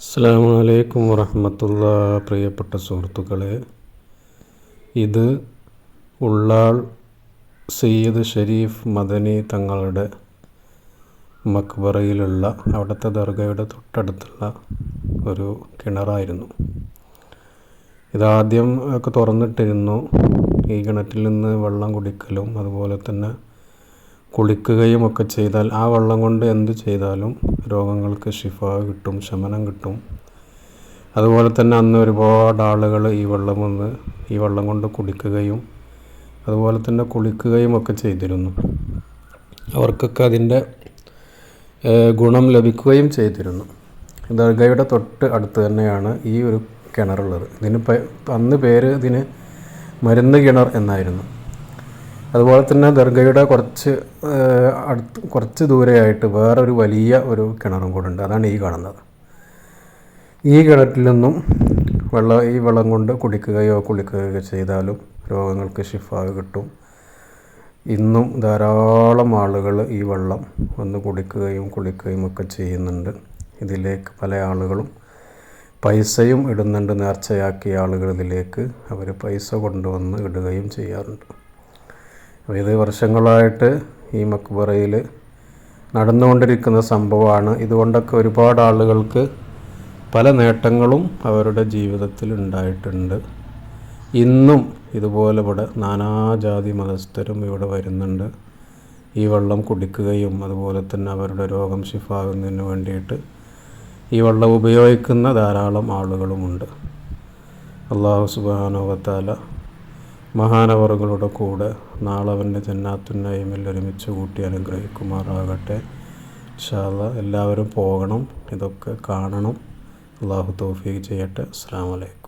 അസ്സലാമു അലൈക്കും വറഹ്മത്തുള്ളാഹി. പ്രിയപ്പെട്ട സുഹൃത്തുക്കളെ, ഇത് ഉള്ളാൾ സയ്യിദ് ഷരീഫ് മദനി തങ്ങളുടെ മക്ബറയിലുള്ള അവിടുത്തെ ദർഗയുടെ തൊട്ടടുത്തുള്ള ഒരു കിണറായിരുന്നു. ഇതാദ്യം ഒക്കെ തുറന്നിട്ടിരുന്നു. ഈ കിണറ്റിൽ നിന്ന് വെള്ളം കുടിക്കലും അതുപോലെ തന്നെ കുളിക്കുകയും ഒക്കെ ചെയ്താൽ ആ വെള്ളം കൊണ്ട് എന്ത് ചെയ്താലും രോഗങ്ങൾക്ക് ശിഫ കിട്ടും, ശമനം കിട്ടും. അതുപോലെ തന്നെ അന്ന് ഒരുപാട് ആളുകൾ ഈ വെള്ളം കൊണ്ട് കുടിക്കുകയും അതുപോലെ തന്നെ കുളിക്കുകയും ഒക്കെ ചെയ്തിരുന്നു. അവർക്കൊക്കെ അതിൻ്റെ ഗുണം ലഭിക്കുകയും ചെയ്തിരുന്നു. ദർഗയുടെ തൊട്ട് അടുത്ത് തന്നെയാണ് ഈ ഒരു കിണറുള്ളത്. അന്ന് പേര് ഇതിന് മരുന്ന് കിണർ എന്നായിരുന്നു. അതുപോലെ തന്നെ ദർഗയുടെ കുറച്ച് ദൂരെയായിട്ട് വേറൊരു വലിയ ഒരു കിണറും കൂടെ ഉണ്ട്. അതാണ് ഈ കാണുന്നത്. ഈ കിണറ്റിൽ നിന്നും ഈ വെള്ളം കൊണ്ട് കുടിക്കുകയോ കുളിക്കുകയോ ചെയ്താലും രോഗങ്ങൾക്ക് ശിഫ കിട്ടും. ഇന്നും ധാരാളം ആളുകൾ ഈ വെള്ളം വന്ന് കുടിക്കുകയും കുളിക്കുകയും ഒക്കെ ചെയ്യുന്നുണ്ട്. ഇതിലേക്ക് പല ആളുകളും പൈസയും ഇടുന്നുണ്ട്. നേർച്ചയാക്കിയ ആളുകൾ ഇതിലേക്ക് അവർ പൈസ കൊണ്ടുവന്ന് ഇടുകയും ചെയ്യാറുണ്ട്. അപ്പോൾ ഇത് വർഷങ്ങളായിട്ട് ഈ മക്ബറയിൽ നടന്നുകൊണ്ടിരിക്കുന്ന സംഭവമാണ്. ഇതുകൊണ്ടൊക്കെ ഒരുപാട് ആളുകൾക്ക് പല നേട്ടങ്ങളും അവരുടെ ജീവിതത്തിൽ ഉണ്ടായിട്ടുണ്ട്. ഇന്നും ഇതുപോലെ ഇവിടെ നാനാജാതി മതസ്ഥരും ഇവിടെ വരുന്നുണ്ട്. ഈ വെള്ളം കുടിക്കുകയും അതുപോലെ തന്നെ അവരുടെ രോഗം ശിഫാകുന്നതിന് വേണ്ടിയിട്ട് ഈ വെള്ളം ഉപയോഗിക്കുന്ന ധാരാളം ആളുകളുമുണ്ട്. അല്ലാഹു സുബ്ഹാനഹു വ തആല മഹാനവറുകളുടെ കൂടെ നാളെ അവൻ്റെ ജന്നാത്തുൻ നഈമിൽ ഒരുമിച്ച് കൂട്ടി അനുഗ്രഹിക്കുമാറാകട്ടെ. ഇൻഷാ അല്ലാഹ് എല്ലാവരും പോകണം, ഇതൊക്കെ കാണണം. അല്ലാഹു തൗഫീഖ് ചെയ്യട്ടെ. അസ്സലാമു അലൈക്കും.